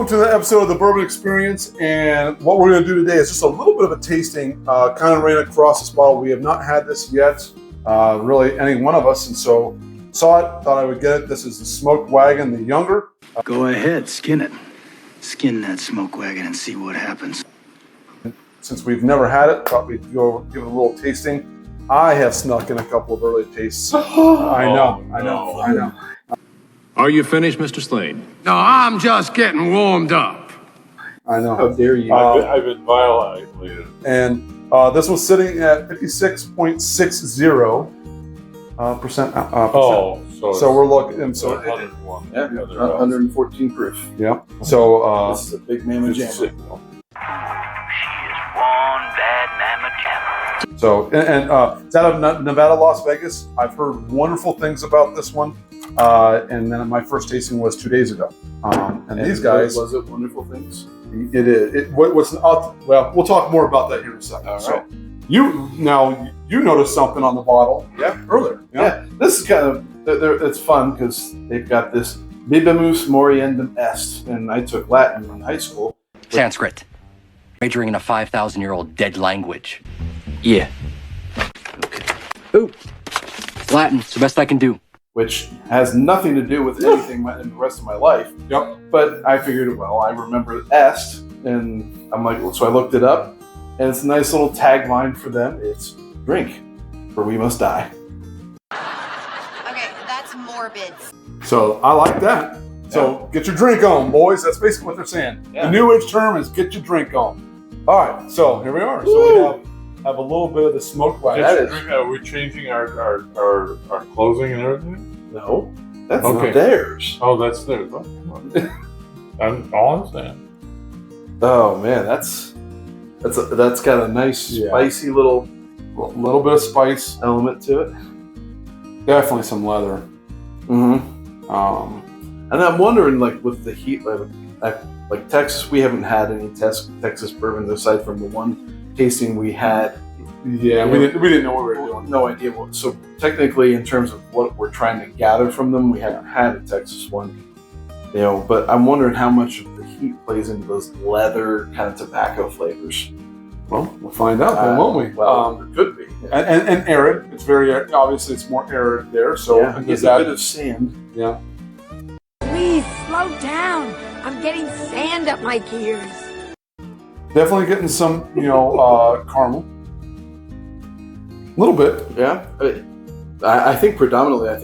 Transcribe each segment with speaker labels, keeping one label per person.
Speaker 1: to the episode of the Bourbon Experience, and what we're going to do today is just a little bit of a tasting. Kind of ran across this bottle. We have not had this yet, really, any one of us, and so saw it, thought I would get it. This is the Smoke Wagon, the younger.
Speaker 2: Go ahead, skin it. Skin that Smoke Wagon and see what happens.
Speaker 1: Since we've never had it, thought we'd go give it a little tasting. I have snuck in a couple of early tastes. I know.
Speaker 3: Are you finished, Mr. Slade?
Speaker 4: No, I'm just getting warmed up.
Speaker 1: I know.
Speaker 5: How dare you?
Speaker 6: I've been violated.
Speaker 1: And this was sitting at 56.60%. So we're looking. So
Speaker 6: 101.
Speaker 5: Yeah, 114 proof.
Speaker 1: Yeah. So
Speaker 5: this is a big mamma jamma.
Speaker 7: She is one bad mamma jamma.
Speaker 1: So it's out of Nevada, Las Vegas. I've heard wonderful things about this one. And then my first tasting was 2 days ago. And these guys,
Speaker 5: was it wonderful things?
Speaker 1: It is. Well, we'll talk more about that here in a second.
Speaker 5: All
Speaker 1: so
Speaker 5: right.
Speaker 1: you noticed something on the bottle, earlier.
Speaker 5: Yeah, this is kind of it's fun because they've got this Bibimus Moriendum Est, and I took Latin in high school.
Speaker 8: Sanskrit. Majoring in a 5,000-year-old dead language.
Speaker 2: Yeah.
Speaker 5: Okay.
Speaker 8: Ooh. Latin. It's the best I can do.
Speaker 5: Which has nothing to do with anything in the rest of my life.
Speaker 1: Yep.
Speaker 5: But I figured, well, I remember Est, and I'm like, so I looked it up, and it's a nice little tagline for them. It's drink, for we must die.
Speaker 9: Okay, that's morbid.
Speaker 1: So I like that. So get your drink on, boys. That's basically what they're saying.
Speaker 5: Yeah.
Speaker 1: The new age term is get your drink on. All right. So here we are. So we have a little bit of the Smoke Wagon.
Speaker 6: Are we changing our closing and everything?
Speaker 5: No, that's
Speaker 6: Okay.
Speaker 5: not theirs.
Speaker 6: Oh, that's theirs. I'll understand.
Speaker 5: Oh man, that's got a nice spicy little
Speaker 1: bit of spice
Speaker 5: element to it.
Speaker 1: Definitely some leather.
Speaker 5: Mm-hmm. And I'm wondering, like with the heat, like Texas, we haven't had any Texas bourbons aside from the one tasting we had.
Speaker 1: Yeah, we didn't know what we were doing.
Speaker 5: No idea what. So technically, in terms of what we're trying to gather from them, we haven't had a Texas one. But I'm wondering how much of the heat plays into those leather kind of tobacco flavors.
Speaker 1: Well, we'll find out, then, won't we?
Speaker 5: Well, it could be.
Speaker 1: And arid. It's very obviously it's more arid there. So
Speaker 5: yeah, there's a bit of sand.
Speaker 1: Yeah.
Speaker 9: Please slow down. I'm getting sand up my ears.
Speaker 1: Definitely getting some, caramel. A little bit.
Speaker 5: Yeah. I think predominantly, that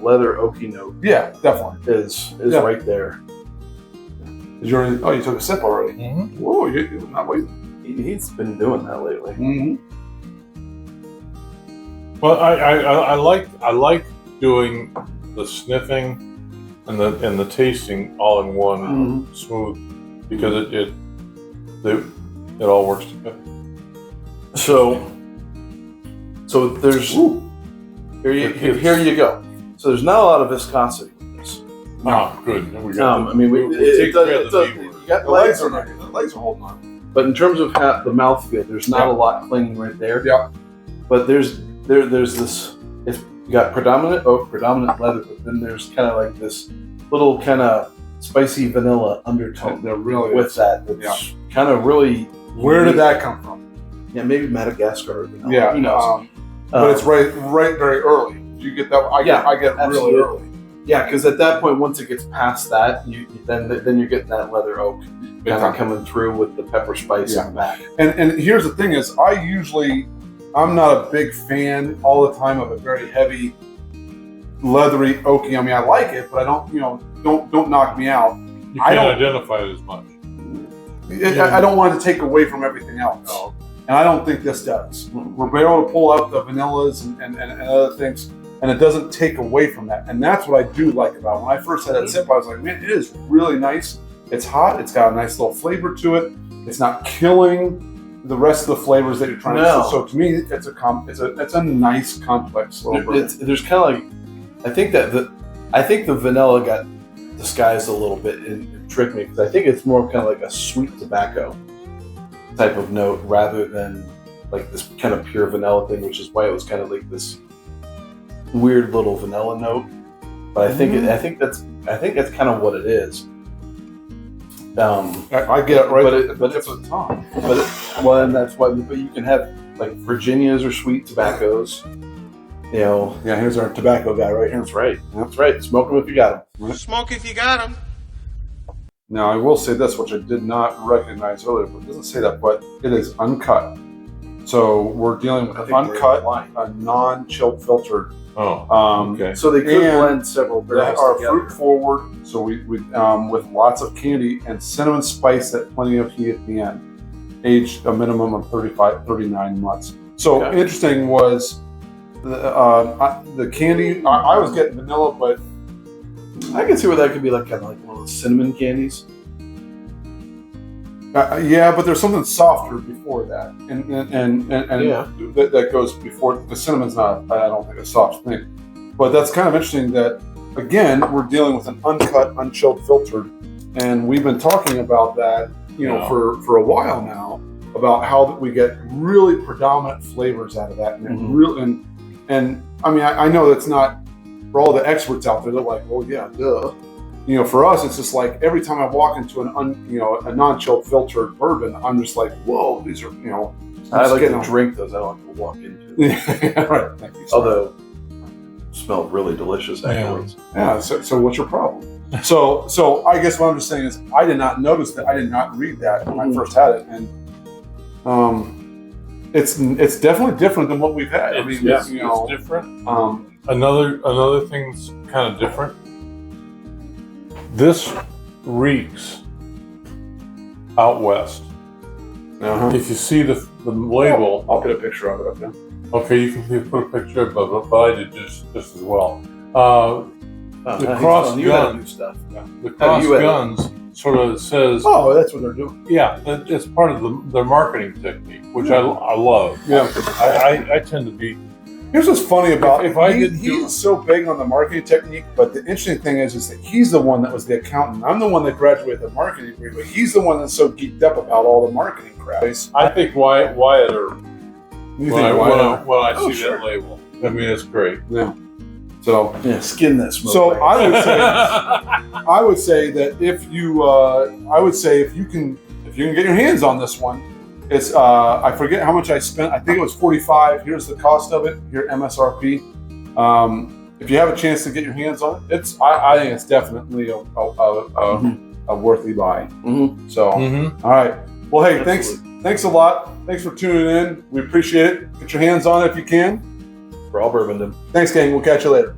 Speaker 5: leather oaky note.
Speaker 1: Yeah, definitely
Speaker 5: is right there.
Speaker 1: You took a sip already.
Speaker 6: Mm-hmm.
Speaker 1: Whoa, you're not waiting.
Speaker 5: He's been doing that lately.
Speaker 1: Mm-hmm.
Speaker 6: Well, I like doing the sniffing and the tasting all in one smooth because it all works together. So there's here you go. So there's not a lot of viscosity with this. Oh, good. We got
Speaker 1: The legs are holding on.
Speaker 5: But in terms of the mouthfeel, there's not a lot clinging right there.
Speaker 1: Yeah.
Speaker 5: But there's this. It's got predominant oak, predominant leather, but then there's kind of like this little kind of spicy vanilla undertone.
Speaker 1: There really
Speaker 5: with
Speaker 1: is.
Speaker 5: that. It's kind of really.
Speaker 1: Where did that come from?
Speaker 5: Yeah, maybe Madagascar.
Speaker 1: Yeah.
Speaker 5: Who knows?
Speaker 1: But it's right very early. You get that? I get
Speaker 5: absolutely.
Speaker 1: really early.
Speaker 5: Yeah, because at that point, once it gets past that, then you're getting that leather oak kind of coming through with the pepper spice in the back.
Speaker 1: And here's the thing: is I'm not a big fan all the time of a very heavy, leathery oaky. I mean, I like it, but I don't don't knock me out.
Speaker 6: You can't identify it as much.
Speaker 1: I don't want it to take away from everything else.
Speaker 6: No.
Speaker 1: And I don't think this does. We're able to pull out the vanillas and other things, and it doesn't take away from that. And that's what I do like about it. When I first had that sip, I was like, man, it is really nice. It's hot. It's got a nice little flavor to it. It's not killing the rest of the flavors that you're trying to. So to me, it's a nice complex little bourbon.
Speaker 5: There's kind of like, I think the vanilla got disguised a little bit and tricked me because I think it's more kind of like a sweet tobacco type of note rather than like this kind of pure vanilla thing, which is why it was kind of like this weird little vanilla note. But I think that's kind of what it is.
Speaker 1: I get it, right?
Speaker 5: But it, but
Speaker 1: it's a ton.
Speaker 5: But well, and that's why. But you can have like Virginias or sweet tobaccos. You know.
Speaker 1: Yeah, here's our tobacco guy right here.
Speaker 5: That's right. That's right. Smoke them if you got them.
Speaker 4: Smoke if you got 'em.
Speaker 1: Now, I will say this, which I did not recognize earlier, but it doesn't say that, but it is uncut. So we're dealing with
Speaker 5: I
Speaker 1: an
Speaker 5: think we're
Speaker 1: uncut,
Speaker 5: lying.
Speaker 1: a non-chilled filtered.
Speaker 6: Oh, okay.
Speaker 5: So they could
Speaker 1: And
Speaker 5: blend several
Speaker 1: They
Speaker 5: barrels
Speaker 1: are
Speaker 5: together.
Speaker 1: fruit forward, so we with lots of candy and cinnamon spice at plenty of heat at the end. Aged a minimum of 39 months. So
Speaker 5: Okay.
Speaker 1: interesting was the candy. I was getting vanilla, but
Speaker 5: I can see where that could be like kind of like one of those cinnamon candies.
Speaker 1: yeah, but there's something softer before that, and
Speaker 5: Yeah.
Speaker 1: that goes before the cinnamon's not. I don't think a soft thing, but that's kind of interesting. That again, we're dealing with an uncut, unchilled filtered, and we've been talking about that,
Speaker 6: Yeah.
Speaker 1: for a while now, about how we get really predominant flavors out of that, and
Speaker 5: Mhm.
Speaker 1: real and I mean I know that's not for all the experts out there. They're like, well, yeah, duh. For us, it's just like every time I walk into a non-chilled filtered bourbon, I'm just like, whoa, these are,
Speaker 5: I like
Speaker 1: getting
Speaker 5: to drink those. I don't like to walk into.
Speaker 1: yeah, right. Thank you.
Speaker 5: Although, smell really delicious afterwards.
Speaker 1: Yeah. So what's your problem? So I guess what I'm just saying is I did not notice that. I did not read that when I first had it, and it's definitely different than what we've had. I mean,
Speaker 6: It's different. Another thing's kind of different. This reeks out west. If you see the label,
Speaker 1: I'll put a picture of it up there.
Speaker 6: okay, you can put a picture of it, but I did just as well. The
Speaker 5: He's
Speaker 6: cross
Speaker 5: telling you how to
Speaker 6: gun,
Speaker 5: do stuff.
Speaker 6: the cross guns sort of says,
Speaker 1: Oh, that's what they're doing.
Speaker 6: yeah, it's part of their marketing technique, which I love.
Speaker 1: Yeah.
Speaker 6: I tend to be.
Speaker 1: Here's what's funny about
Speaker 6: If I didn't do-
Speaker 1: he's so big on the marketing technique, but the interesting thing is that he's the one that was the accountant. I'm the one that graduated the marketing degree, but he's the one that's so geeked up about all the marketing crap.
Speaker 6: I think Wyatt or
Speaker 1: You
Speaker 6: when I
Speaker 1: Oh,
Speaker 6: see
Speaker 1: sure.
Speaker 6: that label. I mean, it's great.
Speaker 1: Yeah. So
Speaker 5: Yeah, skin that smoke.
Speaker 1: So
Speaker 5: wagon.
Speaker 1: I would say that if you can get your hands on this one, it's I forget how much I spent. I think it was $45. Here's the cost of it. Your MSRP. If you have a chance to get your hands on it, I think it's definitely a worthy buy.
Speaker 5: Mhm.
Speaker 1: So
Speaker 6: Mm-hmm.
Speaker 1: all right. Well, hey,
Speaker 5: Absolutely.
Speaker 1: thanks a lot. Thanks for tuning in. We appreciate it. Get your hands on it if you can.
Speaker 5: For all bourbon.
Speaker 1: Thanks, gang. We'll catch you later.